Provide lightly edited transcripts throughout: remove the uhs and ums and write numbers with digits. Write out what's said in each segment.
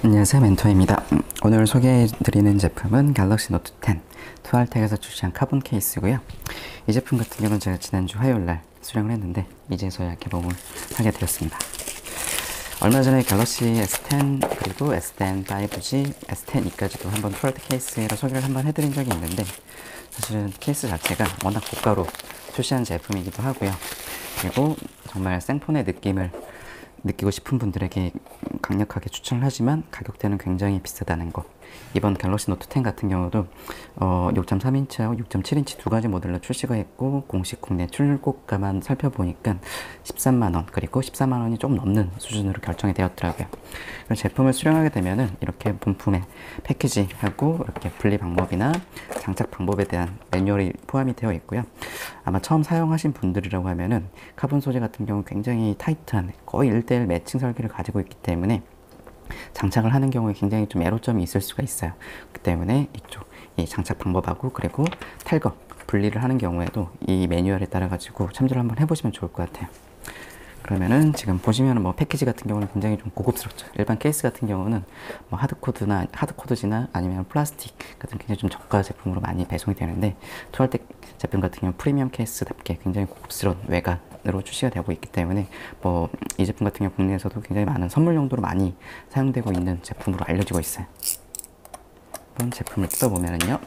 안녕하세요, 멘토입니다. 오늘 소개해드리는 제품은 갤럭시 노트 10 투알텍에서 출시한 카본 케이스고요. 이 제품 같은 경우는 제가 지난주 화요일날 수령을 했는데 이제서야 개봉을 하게 되었습니다. 얼마 전에 갤럭시 S10 그리고 S10 5G, S10e까지도 한번 투알텍 케이스로 소개를 한번 해드린 적이 있는데, 사실은 케이스 자체가 워낙 고가로 출시한 제품이기도 하고요. 그리고 정말 생폰의 느낌을 느끼고 싶은 분들에게 강력하게 추천을 하지만 가격대는 굉장히 비싸다는 거. 이번 갤럭시 노트 10 같은 경우도 6.3인치하고 6.7인치 두 가지 모델로 출시가 했고, 공식 국내 출고가만 살펴보니까 13만원 그리고 14만원이 조금 넘는 수준으로 결정이 되었더라고요. 제품을 수령하게 되면은 이렇게 본품에 패키지하고 이렇게 분리 방법이나 장착 방법에 대한 매뉴얼이 포함이 되어 있고요. 아마 처음 사용하신 분들이라고 하면은 카본 소재 같은 경우 굉장히 타이트한 거의 1:1 매칭 설계를 가지고 있기 때문에 장착을 하는 경우에 굉장히 좀 애로점이 있을 수가 있어요. 그 때문에 이쪽 이 장착 방법하고 그리고 탈거 분리를 하는 경우에도 이 매뉴얼에 따라 가지고 참조를 한번 해보시면 좋을 것 같아요. 그러면은 지금 보시면은 뭐 패키지 같은 경우는 굉장히 좀 고급스럽죠. 일반 케이스 같은 경우는 뭐 하드코드지나 아니면 플라스틱 같은 굉장히 좀 저가 제품으로 많이 배송이 되는데, 투알텍 제품 같은 경우 프리미엄 케이스답게 굉장히 고급스러운 외관으로 출시가 되고 있기 때문에 뭐 이 제품 같은 경우 국내에서도 굉장히 많은 선물 용도로 많이 사용되고 있는 제품으로 알려지고 있어요. 한번 제품을 뜯어보면은요,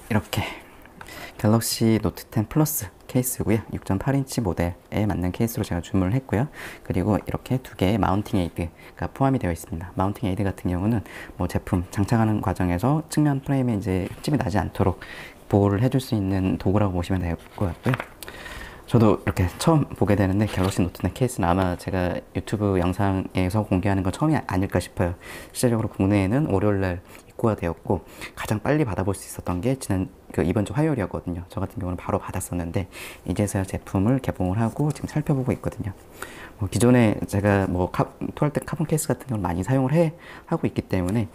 이렇게 갤럭시 노트 10 플러스 케이스고요. 6.8인치 모델에 맞는 케이스로 제가 주문을 했고요. 그리고 이렇게 두 개의 마운팅 에이드가 포함이 되어 있습니다. 마운팅 에이드 같은 경우는 뭐 제품 장착하는 과정에서 측면 프레임에 이제 흠집이 나지 않도록 보호를 해줄 수 있는 도구라고 보시면 될 것 같고요. 저도 이렇게 처음 보게 되는데 갤럭시 노트 10 케이스는 아마 제가 유튜브 영상에서 공개하는 건 처음이 아닐까 싶어요. 실제적으로 국내에는 월요일날 입고가 되었고, 가장 빨리 받아볼 수 있었던 게 이번 주 화요일이었거든요. 저 같은 경우는 바로 받았었는데 이제서야 제품을 개봉을 하고 지금 살펴보고 있거든요. 기존에 제가 투알텍 카본 케이스 같은 경우는 많이 사용을 하고 있기 때문에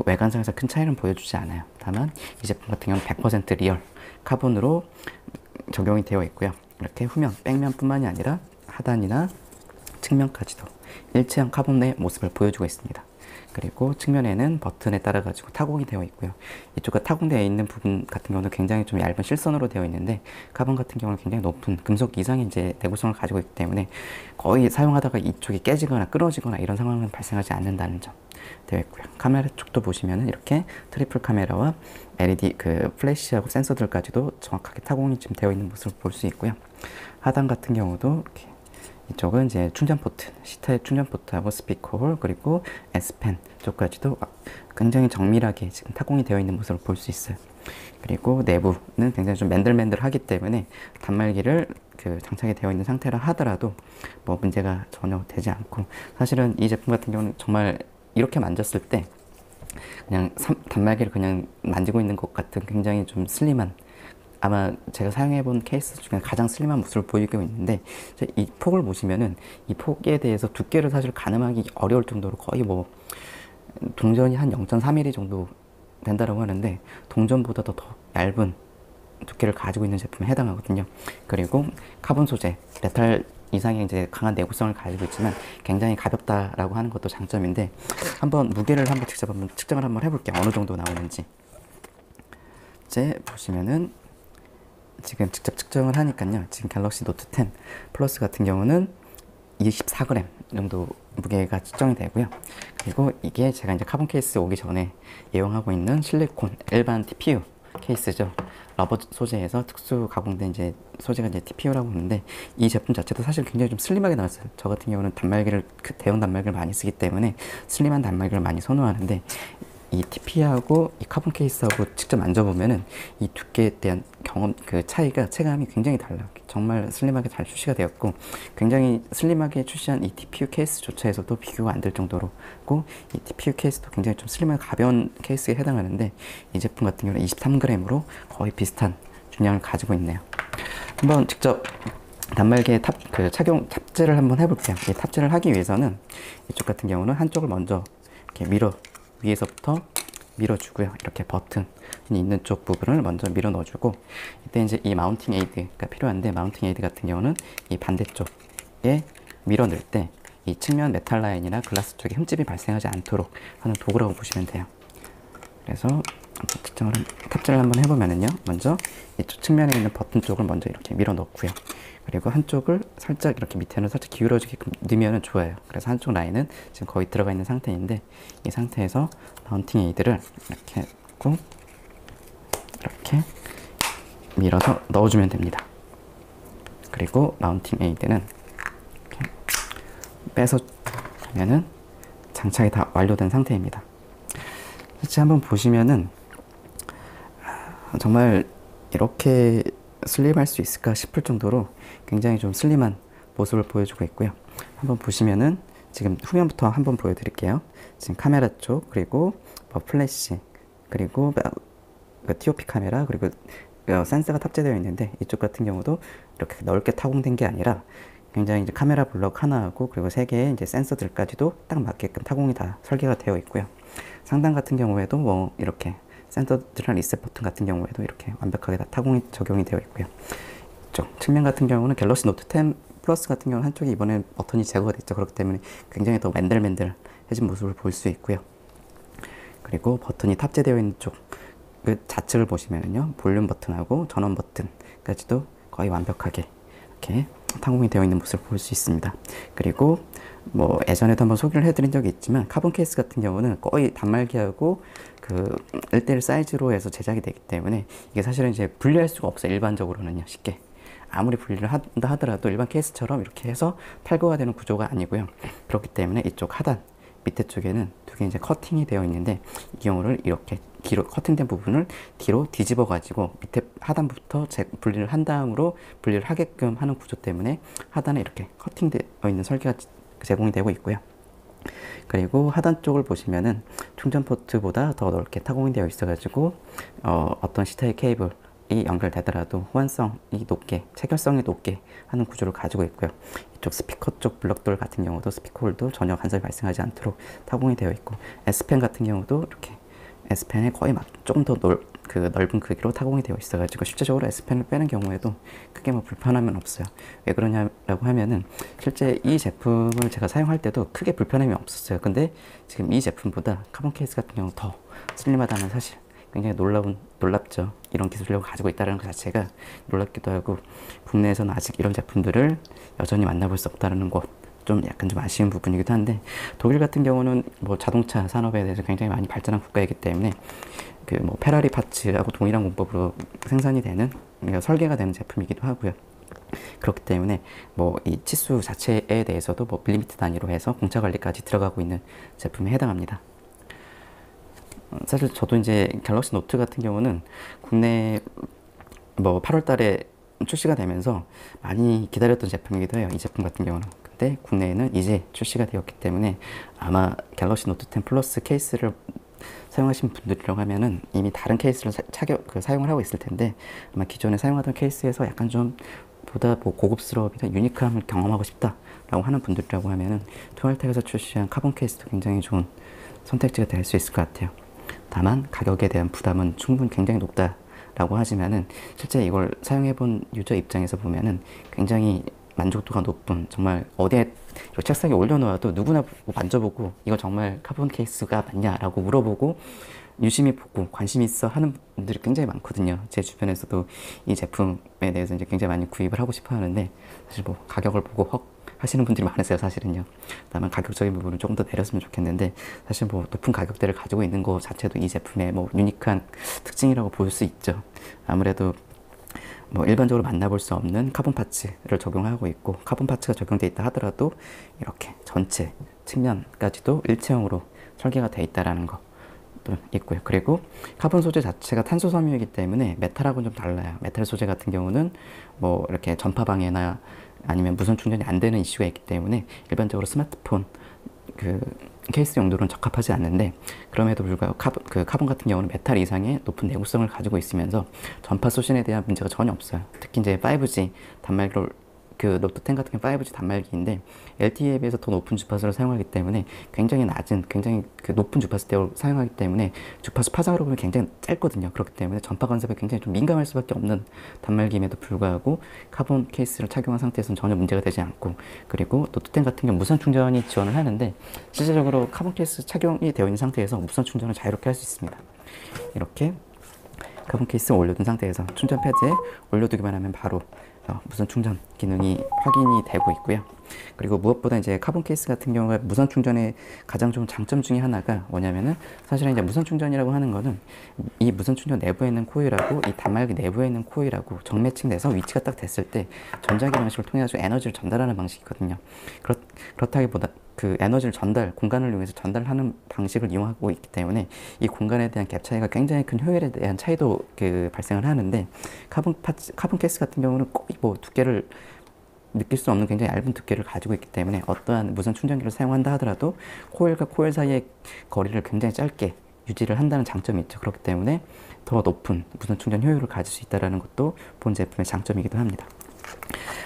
외관상에서 큰 차이는 보여주지 않아요. 다만 이 제품 같은 경우는 100% 리얼 카본으로 적용이 되어 있고요. 이렇게 후면, 백면 뿐만이 아니라 하단이나 측면까지도 일체형 카본의 모습을 보여주고 있습니다. 그리고 측면에는 버튼에 따라 가지고 타공이 되어 있고요. 이쪽과 타공되어 있는 부분 같은 경우는 굉장히 좀 얇은 실선으로 되어 있는데, 카본 같은 경우는 굉장히 높은 금속 이상의 이제 내구성을 가지고 있기 때문에 거의 사용하다가 이쪽이 깨지거나 끊어지거나 이런 상황은 발생하지 않는다는 점 되어 있고요. 카메라 쪽도 보시면은 이렇게 트리플 카메라와 LED 플래시하고 센서들까지도 정확하게 타공이 지금 되어 있는 모습을 볼 수 있고요. 하단 같은 경우도 이렇게 이쪽은 이제 충전 포트, C타입 충전 포트하고 스피커 홀, 그리고 S펜 쪽까지도 굉장히 정밀하게 지금 타공이 되어 있는 모습을 볼 수 있어요. 그리고 내부는 굉장히 좀 맨들맨들하기 때문에 단말기를 장착이 되어 있는 상태라 하더라도 뭐 문제가 전혀 되지 않고, 사실은 이 제품 같은 경우는 정말 이렇게 만졌을 때 그냥 단말기를 그냥 만지고 있는 것 같은 굉장히 좀 슬림한, 아마 제가 사용해본 케이스 중에 가장 슬림한 모습을 보이고 있는데, 이 폭을 보시면은 이 폭에 대해서 두께를 사실 가늠하기 어려울 정도로 거의 뭐 동전이 한 0.3mm 정도 된다고 하는데, 동전보다도 더 얇은 두께를 가지고 있는 제품에 해당하거든요. 그리고 카본 소재, 메탈 이상의 이제 강한 내구성을 가지고 있지만 굉장히 가볍다라고 하는 것도 장점인데, 한번 무게를 직접 측정을 한번 해볼게요. 어느 정도 나오는지. 이제 보시면은 지금 직접 측정을 하니까요, 지금 갤럭시 노트 10 플러스 같은 경우는 24g 정도 무게가 측정이 되고요. 그리고 이게 제가 이제 카본 케이스 오기 전에 애용하고 있는 실리콘 일반 TPU 케이스죠. 러버 소재에서 특수 가공된 이제 소재가 이제 TPU라고 하는데, 이 제품 자체도 사실 굉장히 좀 슬림하게 나왔어요. 저 같은 경우는 대형 단말기를 많이 쓰기 때문에 슬림한 단말기를 많이 선호하는데, 이 TP하고 이 카본 케이스하고 직접 만져보면은 이 두께에 대한 차이가, 체감이 굉장히 달라요. 정말 슬림하게 잘 출시가 되었고, 굉장히 슬림하게 출시한 이 TPU 케이스조차에서도 비교가 안 될 정도로고, 이 TPU 케이스도 굉장히 좀 슬림하게 가벼운 케이스에 해당하는데, 이 제품 같은 경우는 23g으로 거의 비슷한 중량을 가지고 있네요. 한번 직접 단말기에 탑재를 한번 해볼게요. 이 탑재를 하기 위해서는 이쪽 같은 경우는 한쪽을 먼저 이렇게 위에서부터 밀어주고요. 이렇게 버튼이 있는 쪽 부분을 먼저 밀어 넣어주고, 이때 이제 이 마운팅 에이드가 필요한데, 마운팅 에이드 같은 경우는 이 반대쪽에 밀어 넣을 때 이 측면 메탈 라인이나 글라스 쪽에 흠집이 발생하지 않도록 하는 도구라고 보시면 돼요. 그래서 특정을 탑재를 한번 해보면은요, 먼저 이쪽 측면에 있는 버튼 쪽을 먼저 이렇게 밀어 넣고요. 그리고 한쪽을 살짝 이렇게 밑에는 살짝 기울어지게끔 넣으면 좋아요. 그래서 한쪽 라인은 지금 거의 들어가 있는 상태인데, 이 상태에서 마운팅 에이드를 이렇게 꾹 이렇게 밀어서 넣어주면 됩니다. 그리고 마운팅 에이드는 이렇게 빼서 하면은 장착이 다 완료된 상태입니다. 실제 한번 보시면은 정말 이렇게 슬림할 수 있을까 싶을 정도로 굉장히 좀 슬림한 모습을 보여주고 있고요. 한번 보시면은 지금 후면부터 한번 보여드릴게요. 지금 카메라 쪽, 그리고 플래시, 그리고 TOP 카메라, 그리고 센서가 탑재되어 있는데, 이쪽 같은 경우도 이렇게 넓게 타공된 게 아니라 굉장히 이제 카메라 블럭 하나하고 그리고 3개의 이제 센서들까지도 딱 맞게끔 타공이 다 설계가 되어 있고요. 상단 같은 경우에도 뭐 이렇게 센서들이랑 리셋 버튼 같은 경우에도 이렇게 완벽하게 다 타공이 적용이 되어 있고요. 이쪽 측면 같은 경우는 갤럭시 노트 10 플러스 같은 경우는 한쪽이 이번에 버튼이 제거가 됐죠. 그렇기 때문에 굉장히 더 맨들맨들해진 모습을 볼 수 있고요. 그리고 버튼이 탑재되어 있는 쪽 그 좌측을 보시면은요, 볼륨 버튼하고 전원 버튼까지도 거의 완벽하게 이렇게 타공이 되어 있는 모습을 볼 수 있습니다. 그리고 뭐 예전에도 한번 소개를 해드린 적이 있지만, 카본 케이스 같은 경우는 거의 단말기하고 그 1:1 사이즈로 해서 제작이 되기 때문에 이게 사실은 이제 분리할 수가 없어요. 일반적으로는요, 쉽게. 아무리 분리를 한다 하더라도 일반 케이스처럼 이렇게 해서 탈거가 되는 구조가 아니고요. 그렇기 때문에 이쪽 하단 밑에 쪽에는 두 개 이제 커팅이 되어 있는데, 이 경우를 이렇게 뒤로 커팅된 부분을 뒤로 뒤집어 가지고 밑에 하단부터 분리를 한 다음으로 분리를 하게끔 하는 구조 때문에 하단에 이렇게 커팅되어 있는 설계가 제공이 되고 있고요. 그리고 하단 쪽을 보시면은 충전 포트보다 더 넓게 타공이 되어 있어 가지고 어떤 C타입 케이블이 연결되더라도 호환성이 높게, 체결성이 높게 하는 구조를 가지고 있고요. 이쪽 스피커 쪽 블럭돌 같은 경우도 스피커 홀도 전혀 간섭이 발생하지 않도록 타공이 되어 있고, S펜 같은 경우도 이렇게 S펜에 거의 조금 더 넓은 크기로 타공이 되어 있어 가지고 실제적으로 S펜을 빼는 경우에도 크게 뭐 불편함은 없어요. 왜 그러냐라고 하면은 실제 이 제품을 제가 사용할 때도 크게 불편함이 없었어요. 근데 지금 이 제품보다 카본 케이스 같은 경우 더 슬림하다는 사실, 굉장히 놀랍죠. 이런 기술력을 가지고 있다는 것 자체가 놀랍기도 하고, 국내에서는 아직 이런 제품들을 여전히 만나볼 수 없다는 것, 좀 약간 좀 아쉬운 부분이기도 한데, 독일 같은 경우는 뭐 자동차 산업에 대해서 굉장히 많이 발전한 국가이기 때문에 그 뭐 페라리 파츠하고 동일한 공법으로 생산이 되는, 설계가 되는 제품이기도 하고요. 그렇기 때문에 뭐 이 치수 자체에 대해서도 뭐 밀리미터 단위로 해서 공차 관리까지 들어가고 있는 제품에 해당합니다. 사실 저도 이제 갤럭시 노트 같은 경우는 국내 뭐 8월 달에 출시가 되면서 많이 기다렸던 제품이기도 해요. 이 제품 같은 경우는. 근데 국내에는 이제 출시가 되었기 때문에 아마 갤럭시 노트 10 플러스 케이스를 사용하신 분들이라고 하면은 이미 다른 케이스를 사용을 하고 있을 텐데, 아마 기존에 사용하던 케이스에서 약간 좀 보다 뭐 고급스러움이나 유니크함을 경험하고 싶다라고 하는 분들이라고 하면은 투알텍에서 출시한 카본 케이스도 굉장히 좋은 선택지가 될 수 있을 것 같아요. 다만 가격에 대한 부담은 충분히 굉장히 높다라고 하지만은 실제 이걸 사용해본 유저 입장에서 보면은 굉장히 만족도가 높은, 정말 어디에 책상에 올려놓아도 누구나 보고 만져보고 이거 정말 카본 케이스가 맞냐라고 물어보고 유심히 보고 관심 있어 하는 분들이 굉장히 많거든요. 제 주변에서도 이 제품에 대해서 이제 굉장히 많이 구입을 하고 싶어 하는데, 사실 뭐 가격을 보고 헉 하시는 분들이 많으세요, 사실은요. 다만 가격적인 부분은 조금 더 내렸으면 좋겠는데, 사실 뭐 높은 가격대를 가지고 있는 것 자체도 이 제품의 뭐 유니크한 특징이라고 볼 수 있죠. 아무래도 뭐 일반적으로 만나볼 수 없는 카본 파츠를 적용하고 있고, 카본 파츠가 적용되어 있다 하더라도 이렇게 전체 측면까지도 일체형으로 설계가 되어 있다라는 거 있고요. 그리고 카본 소재 자체가 탄소 섬유이기 때문에 메탈하고는 좀 달라요. 메탈 소재 같은 경우는 뭐 이렇게 전파 방해나 아니면 무선 충전이 안 되는 이슈가 있기 때문에 일반적으로 스마트폰 케이스 용도로는 적합하지 않는데, 그럼에도 불구하고 카본 같은 경우는 메탈 이상의 높은 내구성을 가지고 있으면서 전파 소신에 대한 문제가 전혀 없어요. 특히 이제 5G 단말기로 그 노트 10 같은 경우 5G 단말기인데 LTE에 비해서 더 높은 주파수를 사용하기 때문에 굉장히 낮은, 굉장히 그 높은 주파수대로 사용하기 때문에 주파수 파장으로 보면 굉장히 짧거든요. 그렇기 때문에 전파 간섭에 굉장히 좀 민감할 수밖에 없는 단말기임에도 불구하고 카본 케이스를 착용한 상태에서는 전혀 문제가 되지 않고, 그리고 노트 10 같은 경우 무선 충전이 지원을 하는데 실질적으로 카본 케이스 착용이 되어 있는 상태에서 무선 충전을 자유롭게 할 수 있습니다. 이렇게 카본 케이스 올려둔 상태에서 충전 패드에 올려두기만 하면 바로 무선 충전 기능이 확인이 되고 있고요. 그리고 무엇보다 이제 카본 케이스 같은 경우가 무선 충전의 가장 좋은 장점 중에 하나가 뭐냐면은, 사실은 이제 무선 충전이라고 하는 거는 이 무선 충전 내부에 있는 코일하고 이 단말기 내부에 있는 코일하고 정매칭돼서 위치가 딱 됐을 때 전자기 방식을 통해 가지고 에너지를 전달하는 방식이거든요. 그렇다기보다 그 에너지를 공간을 이용해서 전달하는 방식을 이용하고 있기 때문에 이 공간에 대한 갭 차이가 굉장히 큰 효율에 대한 차이도 발생을 하는데, 카본 케이스 같은 경우는 거의 뭐 두께를 느낄 수 없는 굉장히 얇은 두께를 가지고 있기 때문에 어떠한 무선 충전기를 사용한다 하더라도 코일과 코일 사이의 거리를 굉장히 짧게 유지를 한다는 장점이 있죠. 그렇기 때문에 더 높은 무선 충전 효율을 가질 수 있다는 것도 본 제품의 장점이기도 합니다.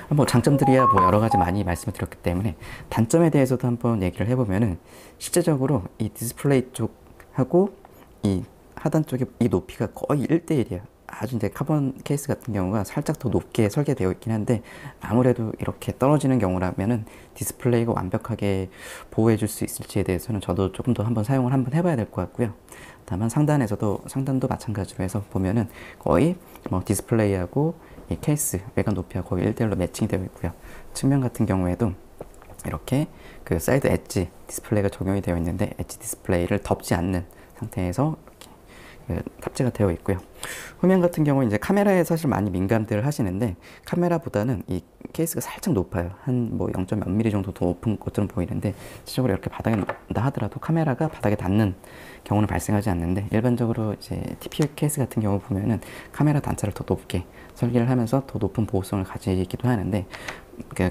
뭐 장점들이야 뭐 여러 가지 많이 말씀을 드렸기 때문에 단점에 대해서도 한번 얘기를 해보면은, 실제적으로 이 디스플레이 쪽하고 이 하단 쪽의 이 높이가 거의 1대1이에요. 아주 이제 카본 케이스 같은 경우가 살짝 더 높게 설계되어 있긴 한데, 아무래도 이렇게 떨어지는 경우라면은 디스플레이가 완벽하게 보호해 줄 수 있을지에 대해서는 저도 조금 더 한번 사용을 한번 해봐야 될 것 같고요. 다만 상단도 마찬가지로 해서 보면은 거의 뭐 디스플레이하고 이 케이스 외관 높이가 거의 1대1로 매칭되어 있고요. 측면 같은 경우에도 이렇게 그 사이드 엣지 디스플레이가 적용이 되어 있는데, 엣지 디스플레이를 덮지 않는 상태에서 탑재가 되어 있고요. 후면 같은 경우 이제 카메라에 사실 많이 민감들 하시는데, 카메라보다는 이 케이스가 살짝 높아요. 한 뭐 0.몇 mm 정도 더 높은 것처럼 보이는데, 실제적으로 이렇게 바닥에 놓는다 하더라도 카메라가 바닥에 닿는 경우는 발생하지 않는데, 일반적으로 이제 TPU 케이스 같은 경우 보면은 카메라 단차를 더 높게 설계를 하면서 더 높은 보호성을 가지기도 하는데,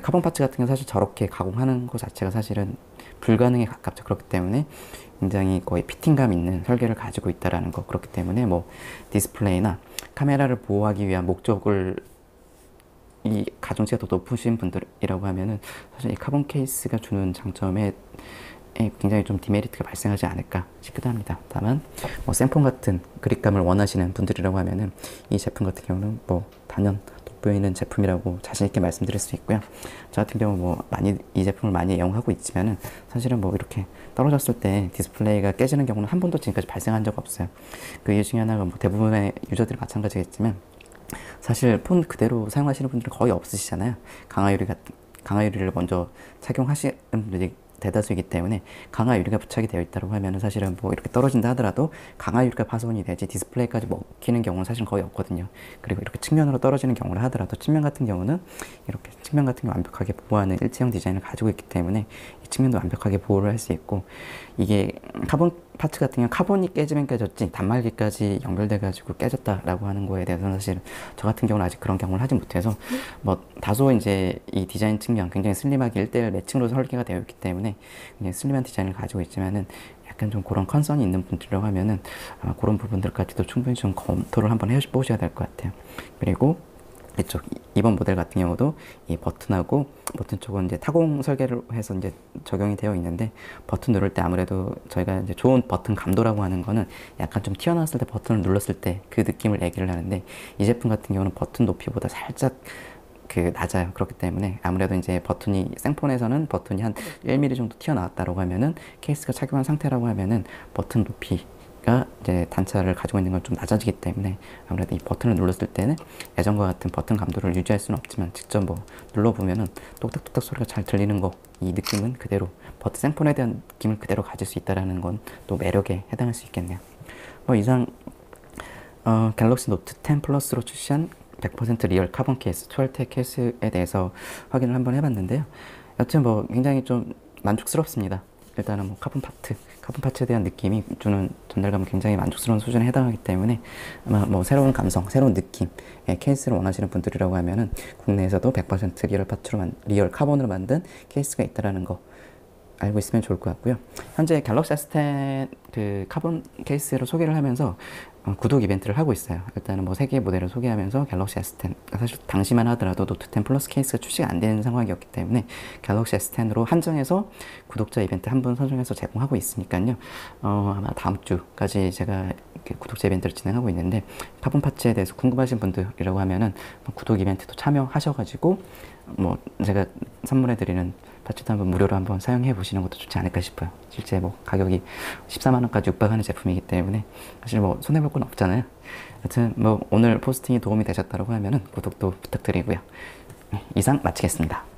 카본 파츠 같은 경우 사실 저렇게 가공하는 것 자체가 사실은 불가능에 가깝죠. 그렇기 때문에 굉장히 거의 피팅감 있는 설계를 가지고 있다라는 거. 그렇기 때문에 뭐 디스플레이나 카메라를 보호하기 위한 목적을 이 가중치가 더 높으신 분들이라고 하면은 사실 이 카본 케이스가 주는 장점에 굉장히 좀 디메리트가 발생하지 않을까 싶기도 합니다. 다만 뭐 생폰 같은 그립감을 원하시는 분들이라고 하면은 이 제품 같은 경우는 뭐 단연 돋보이는 제품이라고 자신 있게 말씀드릴 수 있고요. 저 같은 경우 뭐 이 제품을 많이 이용하고 있지만은 사실은 뭐 이렇게 떨어졌을 때 디스플레이가 깨지는 경우는 한 번도 지금까지 발생한 적 없어요. 그 이유 중에 하나가 뭐 대부분의 유저들이 마찬가지겠지만, 사실 폰 그대로 사용하시는 분들은 거의 없으시잖아요. 강화유리를 먼저 착용하시는 분들이 대다수이기 때문에 강화 유리가 부착이 되어 있다고 하면 사실은 뭐 이렇게 떨어진다 하더라도 강화 유리가 파손이 되지 디스플레이까지 먹히는 경우는 사실 거의 없거든요. 그리고 이렇게 측면으로 떨어지는 경우를 하더라도 측면 같은 경우는 이렇게 측면 같은 경우 완벽하게 보호하는 일체형 디자인을 가지고 있기 때문에 이 측면도 완벽하게 보호를 할 수 있고, 이게 카본 파츠 같은 경우 카본이 깨지면 깨졌지 단말기까지 연결돼 가지고 깨졌다라고 하는 거에 대해서는 사실 저 같은 경우는 아직 그런 경험을 하지 못해서, 뭐 다소 이제 이 디자인 측면 굉장히 슬림하게 1대1 매칭으로 설계가 되어 있기 때문에 그냥 슬림한 디자인을 가지고 있지만은, 약간 좀 그런 컨선이 있는 분들이라고 하면은 아마 그런 부분들까지도 충분히 좀 검토를 한번 해보셔야 될 것 같아요. 그리고 이쪽 이번 모델 같은 경우도 이 버튼하고 버튼 쪽은 이제 타공 설계를 해서 이제 적용이 되어 있는데, 버튼 누를 때 아무래도 저희가 이제 좋은 버튼 감도라고 하는 거는 약간 좀 튀어나왔을 때 버튼을 눌렀을 때 그 느낌을 내기를 하는데, 이 제품 같은 경우는 버튼 높이보다 살짝 낮아요. 그렇기 때문에 아무래도 이제 버튼이 생폰에서는 버튼이 한 1mm 정도 튀어나왔다고 하면은, 케이스가 착용한 상태라고 하면은 버튼 높이가 이제 단차를 가지고 있는 건 좀 낮아지기 때문에 아무래도 이 버튼을 눌렀을 때는 예전과 같은 버튼 감도를 유지할 수는 없지만, 직접 뭐 눌러보면은 똑딱똑딱 소리가 잘 들리는 거, 이 느낌은 그대로 버튼 생폰에 대한 느낌을 그대로 가질 수 있다는 건 또 매력에 해당할 수 있겠네요. 뭐 이상 갤럭시 노트 10 플러스로 출시한 100% 리얼 카본 케이스, 12텍 케이스에 대해서 확인을 한번 해봤는데요. 여튼 뭐 굉장히 좀 만족스럽습니다. 일단은 뭐 카본 파츠에 대한 느낌이 주는 전달감은 굉장히 만족스러운 수준에 해당하기 때문에, 아마 뭐 새로운 감성, 새로운 느낌의 케이스를 원하시는 분들이라고 하면은 국내에서도 100% 리얼 카본으로 만든 케이스가 있다라는 거 알고 있으면 좋을 것 같고요. 현재 갤럭시 S10 그 카본 케이스로 소개를 하면서 구독 이벤트를 하고 있어요. 일단은 뭐 3개의 모델을 소개하면서 갤럭시 S10, 사실 당시만 하더라도 노트 10 플러스 케이스가 출시가 안 되는 상황이었기 때문에 갤럭시 S10으로 한정해서 구독자 이벤트 한 분 선정해서 제공하고 있으니까요. 아마 다음 주까지 제가 구독자 이벤트를 진행하고 있는데, 카본 파츠에 대해서 궁금하신 분들이라고 하면은 구독 이벤트도 참여하셔가지고 뭐 제가 선물해드리는 파츠도 한번 무료로 한번 사용해 보시는 것도 좋지 않을까 싶어요. 실제 뭐 가격이 14만 원까지 육박하는 제품이기 때문에 사실 뭐 손해볼 건 없잖아요. 하여튼 뭐 오늘 포스팅이 도움이 되셨다고 하면은 구독도 부탁드리고요. 이상 마치겠습니다.